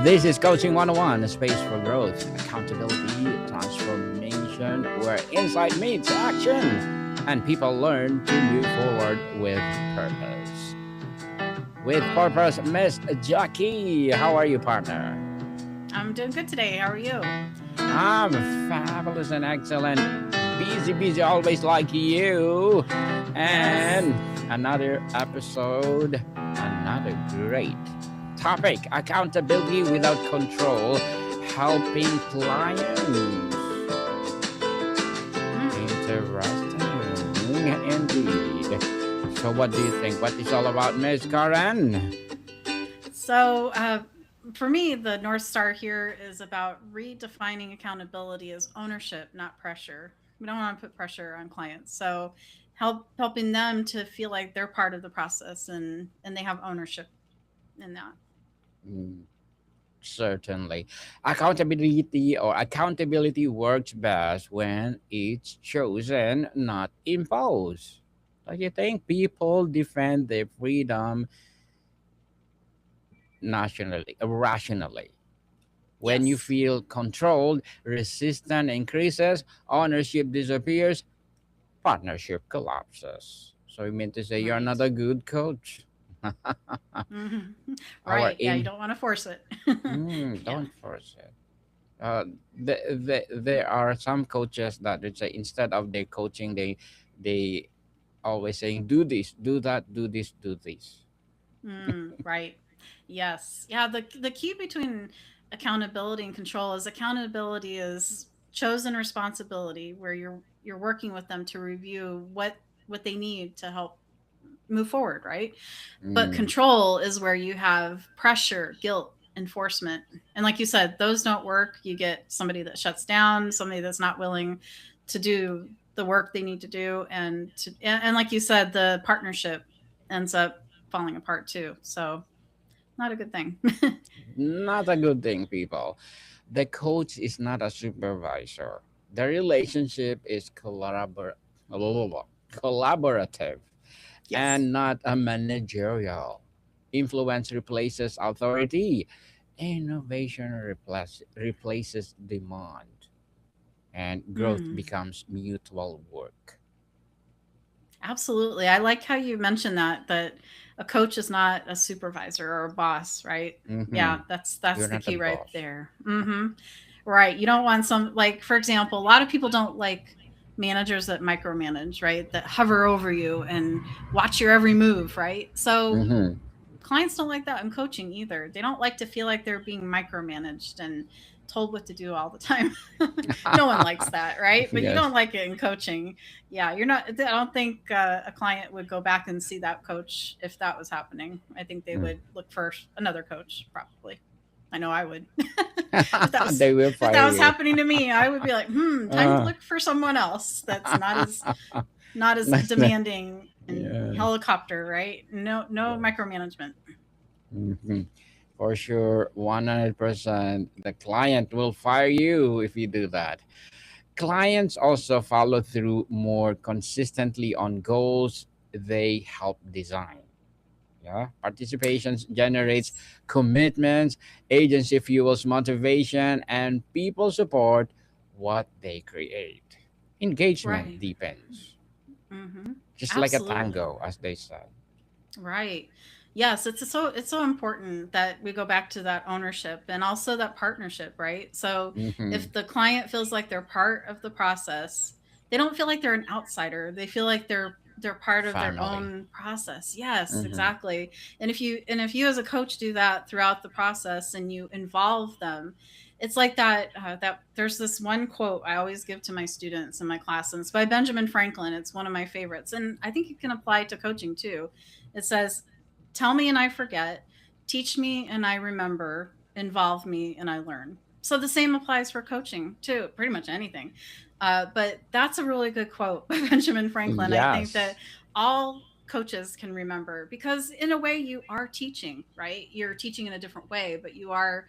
This is Coaching 101, a space for growth, accountability, transformation, where insight meets action and people learn to move forward with purpose. With purpose, Miss Jackie. How are you, partner? I'm doing good today. How are you? I'm fabulous and excellent. Busy, busy, always like you. Yes. And another episode, another great topic, accountability without control, helping clients. Mm. Interesting indeed. So, what do you think? What is all about, Miss Karen? So, for me, the North Star here is about redefining accountability as ownership, not pressure. We don't want to put pressure on clients. So, helping them to feel like they're part of the process and they have ownership in that. Mm, certainly. Accountability works best when it's chosen, not imposed. Don't you think people defend their freedom rationally? When you Yes. feel controlled, resistance increases, ownership disappears, partnership collapses. So you mean to say you're not Right. a good coach? Hmm. Our Right. Yeah. You aim, don't want to force it. Yeah. don't force it. There are some coaches that they say instead of their coaching, they always saying do this, do that, do this, do this. Right. Yes. Yeah. The key between accountability and control is accountability is chosen responsibility where you're working with them to review what they need to help move forward, right? But Mm, control is where you have pressure, guilt, enforcement. And like you said, those don't work. You get somebody that shuts down, somebody that's not willing to do the work they need to do and like you said, the partnership ends up falling apart too. So, not a good thing. not a good thing, people. The coach is not a supervisor. The relationship is collaborative Yes. and not a managerial. Influence replaces authority. Innovation replaces demand. And growth Mm, becomes mutual work. absolutely. I like how you mentioned that a coach is not a supervisor or a boss, right? Mm-hmm. Yeah, that's You're the not a key right boss. there. Right. You don't want some, like, for example, a lot of people don't like managers that micromanage, right? That hover over you and watch your every move, right? So Mm-hmm. clients don't like that in coaching either. They don't like to feel like they're being micromanaged and told what to do all the time. No one likes that, right? But you Yes. don't like it in coaching. Yeah, you're not. I don't think a client would go back and see that coach if that was happening. I think they Mm. would look for another coach, probably. I know I would. if that was They will if fire that was you. happening to me, I would be like, time to Uh, look for someone else that's not as nice. demanding and Yeah. helicopter, right? No Yes. micromanagement. Hmm. For sure, 100%. The client will fire you if you do that. Clients also follow through more consistently on goals they help design. Yeah, participation generates Yes. commitments, agency fuels motivation, and people support what they create. Engagement Right. deepens, Mm-hmm. just like a Absolutely. tango, as they said. Right. Yes, it's so important that we go back to that ownership and also that partnership, right? So Mm-hmm. if the client feels like they're part of the process, they don't feel like they're an outsider. They feel like they're part of their Family. own process. Yes, Mm-hmm. exactly. And if you as a coach do that throughout the process and you involve them, it's like that there's this one quote I always give to my students in my class, and it's by Benjamin Franklin. It's one of my favorites, and I think it can apply to coaching too. It says, tell me and I forget, teach me and I remember, involve me and I learn. So the same applies for coaching too, pretty much anything. But that's a really good quote by Benjamin Franklin. I think that Yes. all coaches can remember, because in a way you are teaching, right? You're teaching in a different way, but you are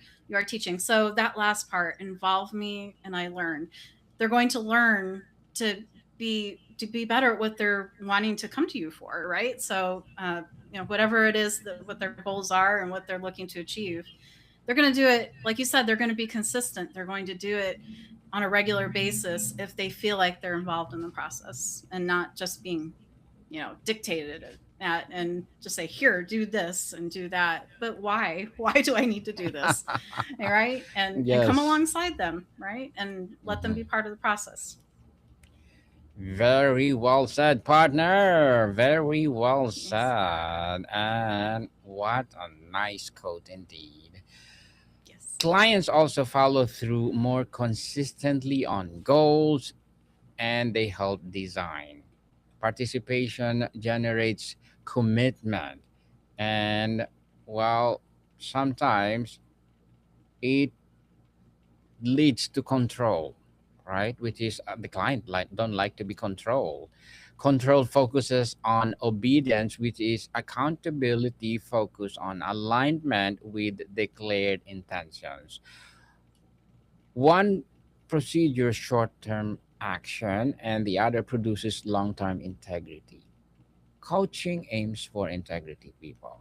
teaching. So that last part, involve me and I learn. They're going to learn to be better at what they're wanting to come to you for, right? So whatever it is that what their goals are and what they're looking to achieve, they're going to do it, like you said, they're going to be consistent. They're going to do it on a regular basis if they feel like they're involved in the process and not just being, dictated at and just say, here, do this and do that. But why do I need to do this? Right. And come Yes. alongside them, right, and let them Mhm. be part of the process. Very well said, partner. Very well Yes. said. And what a nice quote indeed. Yes. Clients also follow through more consistently on goals and they help design. Participation generates commitment. And well, sometimes it leads to control, right? Which is the client don't like to be controlled. Control focuses on obedience, which is accountability focus on alignment with declared intentions. One procedure short-term action and the other produces long-term integrity. Coaching aims for integrity, people.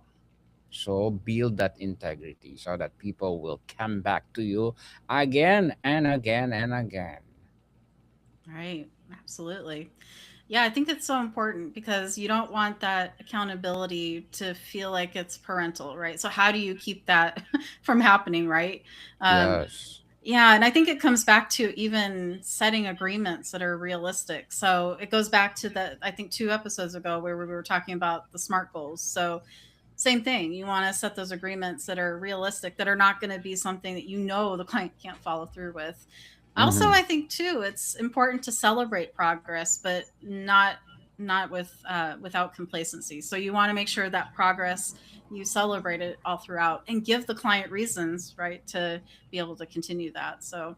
So build that integrity so that people will come back to you again and again and again. Right. Absolutely. Yeah, I think it's so important because you don't want that accountability to feel like it's parental, right? So how do you keep that from happening, right? Um, Yes. yeah, and I think it comes back to even setting agreements that are realistic. So it goes back to the, I think, 2 episodes ago where we were talking about the SMART goals. So same thing, you want to set those agreements that are realistic, that are not going to be something that the client can't follow through with. Also, Mm-hmm. I think too, it's important to celebrate progress, but not without complacency. So you want to make sure that progress, you celebrate it all throughout and give the client reasons, right, to be able to continue that. So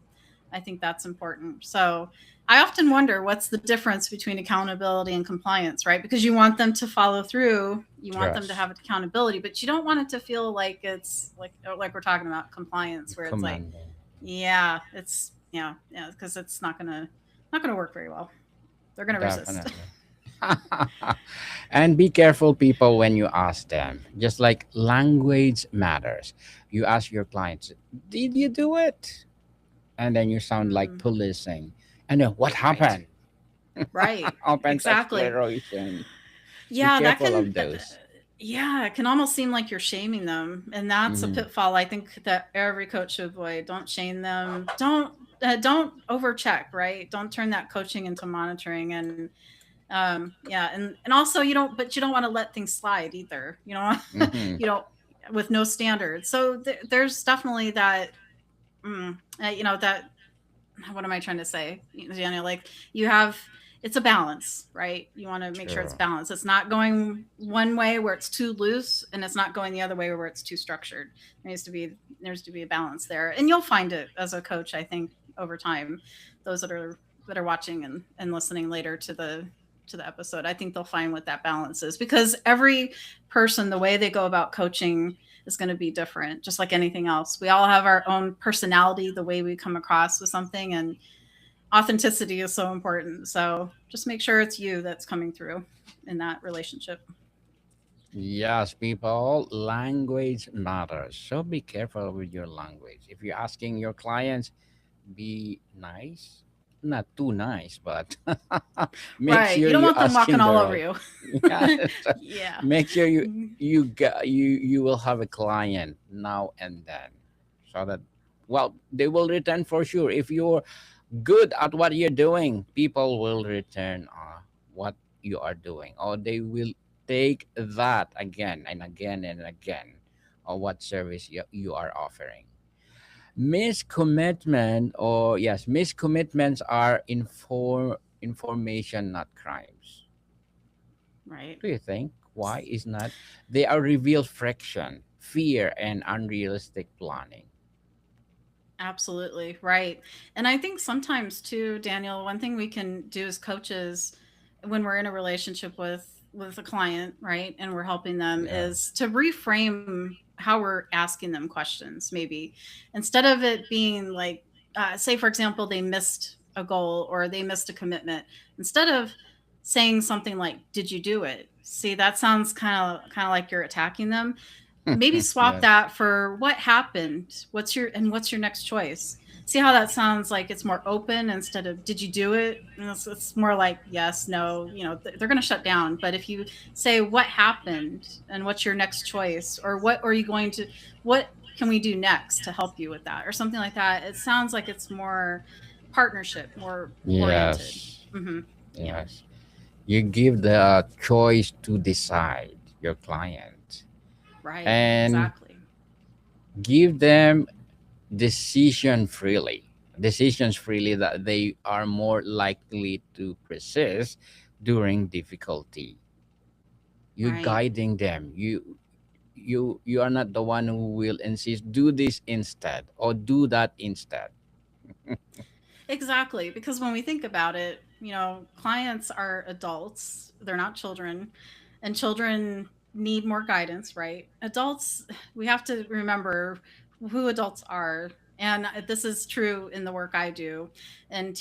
I think that's important. So I often wonder what's the difference between accountability and compliance, right? Because you want them to follow through, you want them to Yes. have accountability, but you don't want it to feel like it's like we're talking about compliance, where it's like, Commanding. yeah, it's yeah, because it's not gonna work very well. They're gonna resist. Definitely. And be careful, people, when you ask them. Just like language matters. You ask your clients, did you do it? And then you sound like Hmm. policing. And then what Right. happened? Right. Opens Exactly. exploration. Be Yeah, careful of those. yeah, it can almost seem like you're shaming them, and that's a Mm-hmm. pitfall I think that every coach should avoid. Don't shame them. Don't overcheck, right? Don't turn that coaching into monitoring. And yeah, and also you don't want to let things slide either. Mm-hmm. You don't, with no standards. So there's definitely that, that, what am I trying to say, Daniel? Like, you have, it's a balance, right? You want to make sure it's True. balanced. It's not going one way where it's too loose, and it's not going the other way where it's too structured. There needs to be a balance there, and you'll find it as a coach, I think, over time. Those that are watching and listening later to the episode, I think they'll find what that balance is, because every person, the way they go about coaching is going to be different, just like anything else. We all have our own personality, the way we come across with something, and authenticity is so important. So just make sure it's you that's coming through in that relationship. Yes, people, language matters. So be careful with your language. If you're asking your clients, be nice, not too nice, but make Right. sure You don't you want them walking asking the all over right. you. Yes. Yeah. Make sure you Mm, you got you will have a client now and then, so that well they will return for sure. If you're good at what you're doing, people will return what you are doing, or they will take that again and again and again, or what service you are offering. Miscommitment, or yes, miscommitments are information, not crimes. right. Do you think why is not? They are revealed friction, fear, and unrealistic planning. Absolutely. Right. And I think sometimes too, Daniel, one thing we can do as coaches when we're in a relationship with a client, right, and we're helping them, Yeah. is to reframe how we're asking them questions, maybe. Instead of it being like, say for example, they missed a goal or they missed a commitment, instead of saying something like, did you do it? See, that sounds kind of like you're attacking them. maybe swap Yes. that for what happened, what's your next choice. See how that sounds, like it's more open instead of did you do it. And it's more like yes, no, they're going to shut down. But if you say what happened and what's your next choice, or what are you going to, what can we do next to help you with that, or something like that, it sounds like it's more partnership, more oriented. Yes. Hmm. Yeah. Yes. You give the choice to decide your client, Right, and exactly. give them decisions freely, that they are more likely to persist during difficulty. You Right. guiding them. You are not the one who will insist do this instead or do that instead. Exactly, because when we think about it, clients are adults, they're not children, and children need more guidance, right? Adults, we have to remember who adults are. And this is true in the work I do. And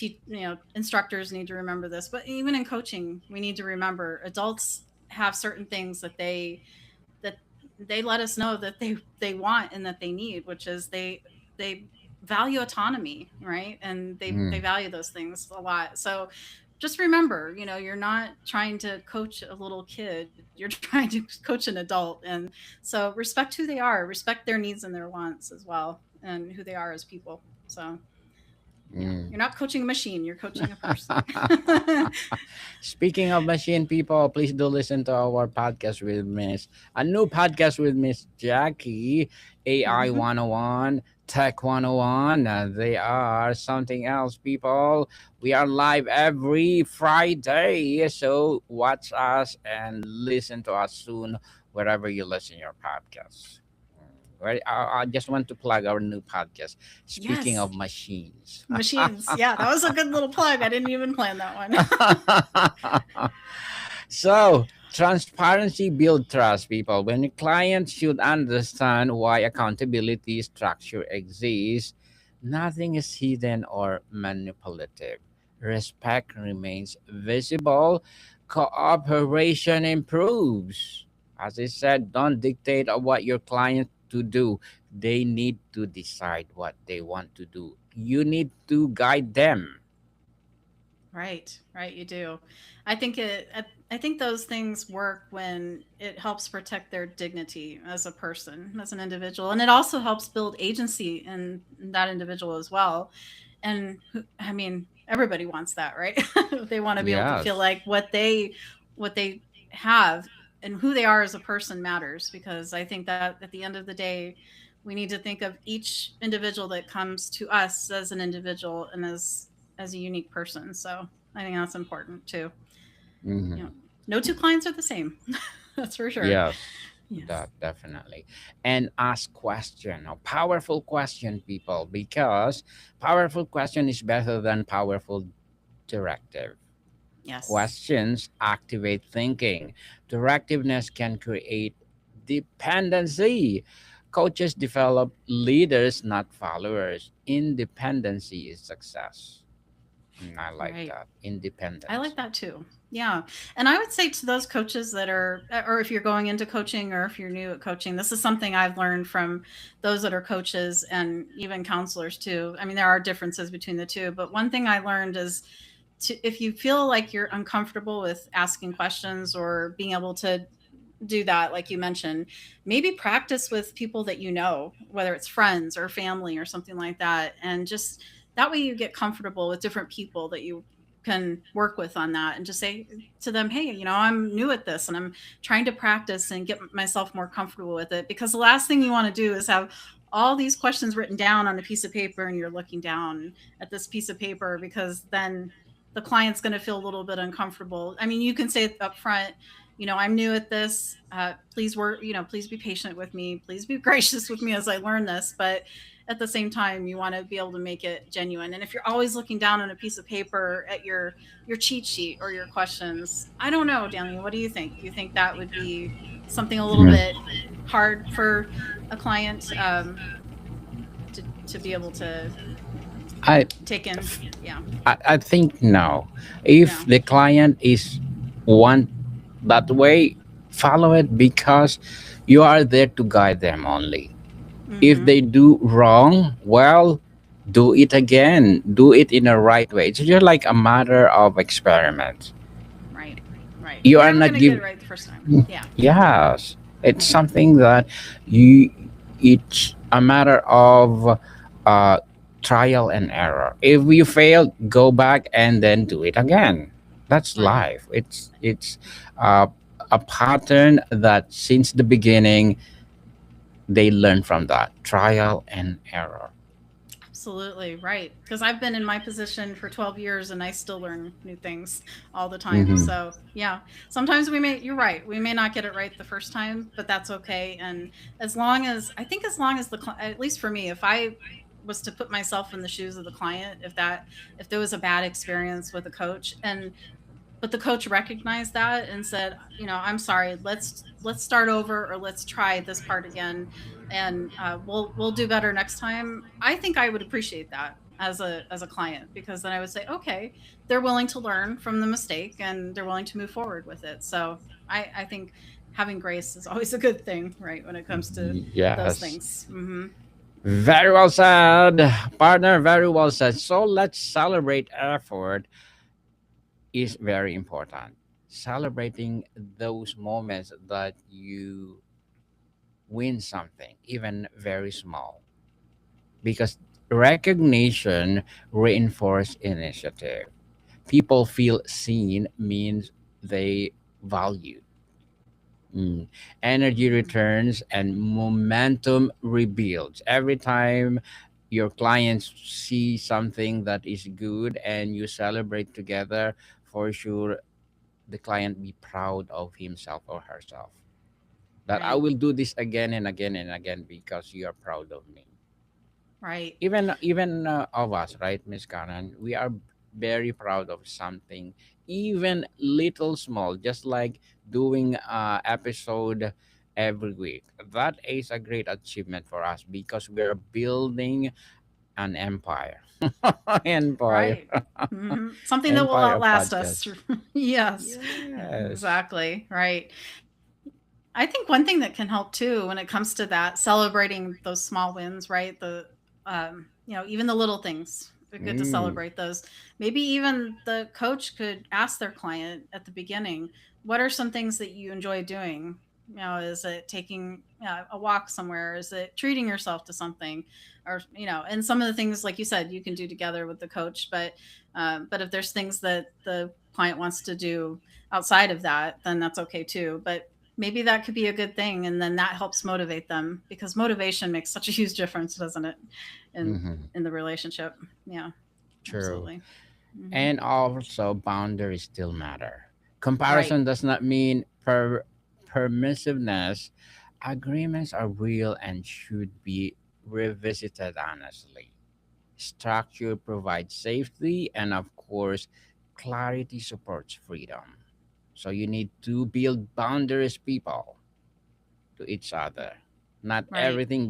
instructors need to remember this, but even in coaching, we need to remember adults have certain things that they let us know that they want and that they need, which is they value autonomy, right? And they Mm, value those things a lot. So just remember, you're not trying to coach a little kid, you're trying to coach an adult. And so respect who they are, respect their needs and their wants as well, and who they are as people. So yeah, mm. you're not coaching a machine, you're coaching a person. Speaking of machine people, please do listen to our podcast with a new podcast with Miss Jackie, AI Hmm. 101, Tech 101. They are something else, people. We are live every Friday, so watch us and listen to us soon wherever you listen your podcasts. Right, I just want to plug our new podcast. Speaking Yes, of machines. machines. Yeah, that was a good little plug. I didn't even plan that one. So, transparency build trust, people. When a client should understand why accountability structure exists, nothing is hidden or manipulative. Respect remains visible. Cooperation improves. As I said, don't dictate on what your client to do. They need to decide what they want to do. You need to guide them. Right, right, you do. I think those things work when it helps protect their dignity as a person, as an individual, and it also helps build agency in that individual as well. And I mean, everybody wants that, right? They want to be able to feel Yes. like what they have and who they are as a person matters, because I think that at the end of the day, we need to think of each individual that comes to us as an individual and as a unique person. So I think that's important too. You know, Mhm. no two clients are the same. That's for sure. Yes, Yes. that definitely. And ask question, a powerful question, people, because powerful question is better than powerful directive. Yes. Questions activate thinking. Directiveness can create dependency. Coaches develop leaders, not followers. Independency is success. I like Right. that. I like Independence. that too. Yeah. And I would say to those coaches that are, or if you're going into coaching or if you're new at coaching, this is something I've learned from those that are coaches and even counselors too. I mean, there are differences between the two, but one thing I learned is if you feel like you're uncomfortable with asking questions or being able to do that, like you mentioned, maybe practice with people that whether it's friends or family or something like that. And just that way you get comfortable with different people that you can work with on that, and just say to them, hey, I'm new at this and I'm trying to practice and get myself more comfortable with it. Because the last thing you want to do is have all these questions written down on a piece of paper and you're looking down at this piece of paper, because then the client's going to feel a little bit uncomfortable. I mean, you can say up front, I'm new at this. Please work, please be patient with me. Please be gracious with me as I learn this. But at the same time, you want to be able to make it genuine. And if you're always looking down on a piece of paper at your cheat sheet or your questions, I don't know, Daniel, what do you think? Do you think that would be something a little Mhm. bit hard for a client to be able to I take in? Yeah. I think no. If Yeah. the client is want that way, follow it, because You are there to guide them only. If Mm-hmm. they do wrong, well, do it again. Do it in a right way. It's just like a matter of experiment. Right. Right. You You're are never not gonna get give. it right the first time. Yeah. Yes, it's something that you. It's a matter of uh, trial and error. If you fail, go back and then do it again. That's Right. life. It's uh, a pattern that since the beginning they learn from that trial and error. Absolutely right. Because I've been in my position for 12 years and I still learn new things all the time. Hmm. So, yeah, sometimes you're right, we may not get it right the first time, but that's okay. And I think as long as at least for me, if I was to put myself in the shoes of the client, if there was a bad experience with a coach and but the coach recognized that and said, I'm sorry, let's start over or let's try this part again, and we'll do better next time. I think I would appreciate that as a client, because then I would say, okay, they're willing to learn from the mistake and they're willing to move forward with it. So I think having grace is always a good thing, right, when it comes to those Yes. things. Hmm. Very well said, partner. Very well said. So let's celebrate effort is very important. Celebrating those moments that you win something, even very small, because recognition reinforces initiative. People feel seen means they value. Mm. Energy Hmm. returns and momentum rebuilds. Every time your clients see something that is good and you celebrate together, for sure the client be proud of himself or herself. That I Right. will do this again and again and again because you are proud of me. Right. Even of us, right, Miss Karan, we are very proud of something, even little small, just like doing episode every week. That is a great achievement for us because we are building an empire. Empire. Right. Hmm. Something that will Empire of outlast us. podcasts. Yes, Yes. exactly. Right. I think one thing that can help too when it comes to that, celebrating those small wins, right? Even the little things, they're good to Mm. celebrate those. Maybe even the coach could ask their client at the beginning, what are some things that you enjoy doing? Is it taking a walk somewhere? Is it treating yourself to something? Or, and some of the things, like you said, you can do together with the coach. But if there's things that the client wants to do outside of that, then that's okay too. But maybe that could be a good thing, and then that helps motivate them, because motivation makes such a huge difference, doesn't it, in Mm-hmm. in the relationship. Yeah, True. absolutely. Hmm. And also boundaries still matter. Right. Comparison does not mean permissiveness. Agreements are real and should be revisited honestly. Structure provides safety, and of course clarity supports freedom. So you need to build boundaries, people, to each other. Not Right. everything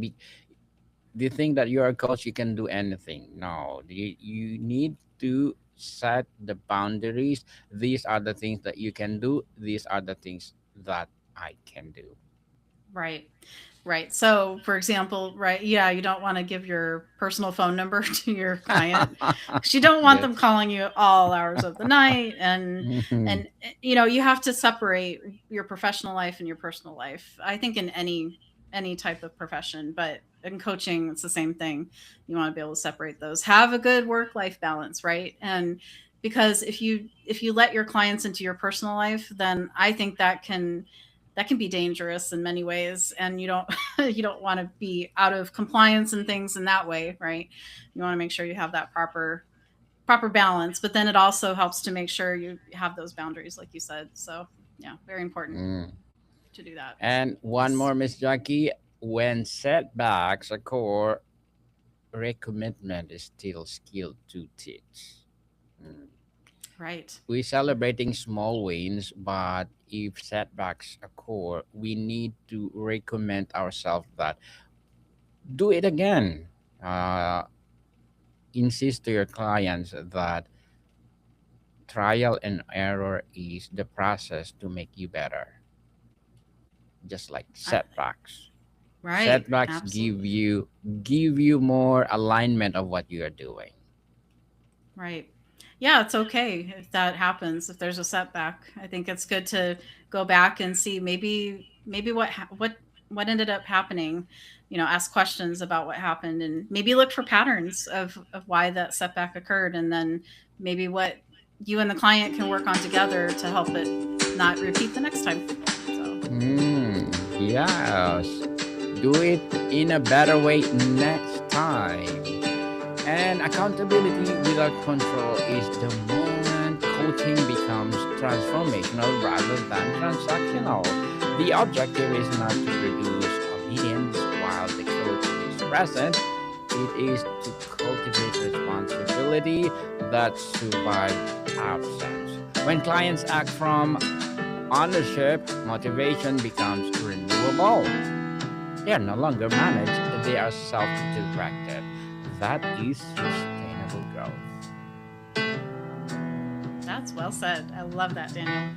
do you think that you're a coach, you can do anything? No, you need to set the boundaries. These are the things that you can do, these are the things that I can do. Right. Right. So, for example, right, yeah, you don't want to give your personal phone number to your client, because you don't want Yes. them calling you at all hours of the night. and Mhm. and you have to separate your professional life and your personal life. I think in any type of profession, but in coaching it's the same thing. You want to be able to separate those. Have a good work life balance, right? And because if you let your clients into your personal life, then I think that can be dangerous in many ways, and you don't you don't want to be out of compliance and things in that way, right? You want to make sure you have that proper balance, but then it also helps to make sure you have those boundaries, like you said. So yeah, very important Mm. to do that. And one Yes. more, Miss Jackie. When setbacks occur, recommitment is still skill to teach. Mm. Right. We celebrating small wins, but if setbacks occur, we need to recommend ourselves that do it again. Uh, Insist to your clients that trial and error is the process to make you better. just like I- setbacks. right. Setbacks Absolutely. give you more alignment of what you are doing. Right. Yeah, it's okay if that happens, if there's a setback. I think it's good to go back and see maybe what ended up happening. Ask questions about what happened and maybe look for patterns of why that setback occurred, and then maybe what you and the client can work on together to help it not repeat the next time. So, Yes. Do it in a better way next time. And accountability without control is the moment coaching becomes transformational rather than transactional. The objective is not to produce obedience while the coach is present. It is to cultivate responsibility that survives absence. When clients act from ownership, motivation becomes renewable. They are no longer managed, they are self directed. That is sustainable growth. that's well said. I love that, Daniel.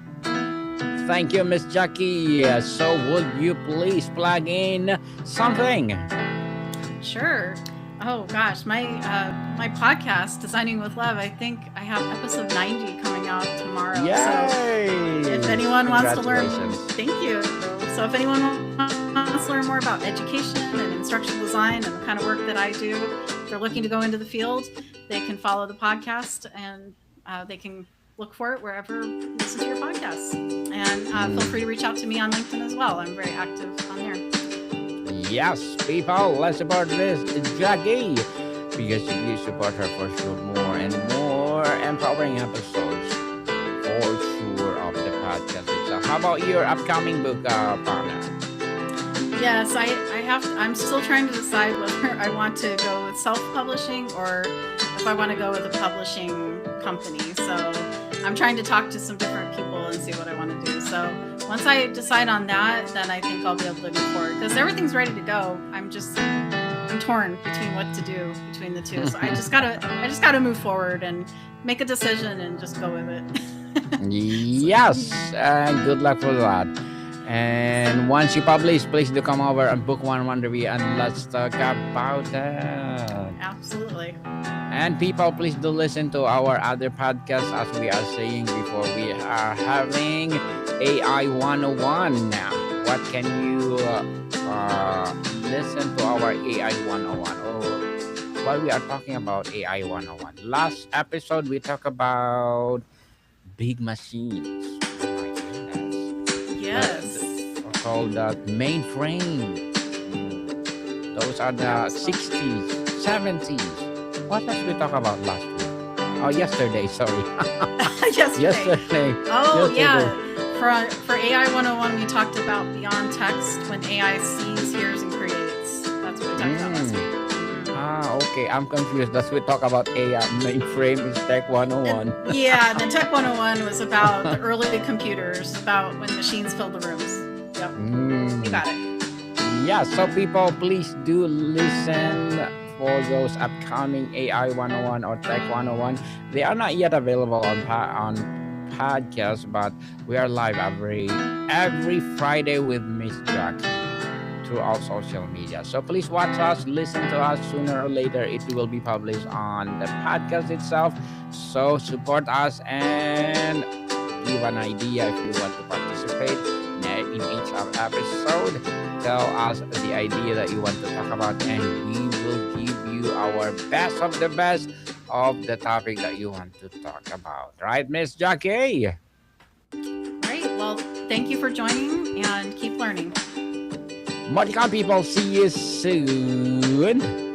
Thank you, Miss Jackie. So, would you please plug in something? Sure. Oh gosh, my podcast, Designing with Love. I think I have episode 90 coming out tomorrow. So Yay! if anyone wants to learn, Congratulations. thank you. So if anyone wants to learn more about education and instructional design and the kind of work that I do, if they're looking to go into the field, they can follow the podcast and they can look for it wherever you listen to your podcasts. And feel free to reach out to me on LinkedIn as well. I'm very active on there. Yes, people, let's support this Jackie because if you support her for sure, more and more empowering episodes for sure of the podcast itself. How about your upcoming book, partner? Yes, I'm still trying to decide whether I want to go with self-publishing or if I want to go with a publishing company. So I'm trying to talk to some different people and see what I want to do. So once I decide on that, then I think I'll be able to move forward because everything's ready to go. I'm torn between what to do between the two. So I just gotta move forward and make a decision and just go with it. Yes, and good luck for that. And once you publish, please do come over and book one review and let's talk about that. Absolutely. And people, please do listen to our other podcasts. As we are saying before, we are having AI 101 now. What can you listen to our AI 101? Oh, while we are talking about AI 101, last episode we talked about big machines. Oh my goodness. Yes. Called mainframe. Those are the 60s, 70s. What else we talk about last week? Oh, yesterday, sorry. Yesterday. Oh, Yesterday. yeah. For AI 101, we talked about beyond text when AI sees, hears, and creates. That's what we talked about last week. Okay. I'm confused. That's we talk about AI mainframe is Tech 101. Yeah, the Tech 101 was about the early computers, about when machines filled the rooms. Yep. You got it. Yeah, so people, please do listen for those upcoming AI 101 or Tech 101. They are not yet available on podcast, but we are live every Friday with Miss Jackie through all social media. So please watch us, listen to us. Sooner or later, it will be published on the podcast itself. So support us and give an idea if you want to participate in each episode. Tell us the idea that you want to talk about, and we will give you our best of the best of the topic that you want to talk about. Right, Miss Jackie? Great. Well, thank you for joining and keep learning. Monica people, see you soon.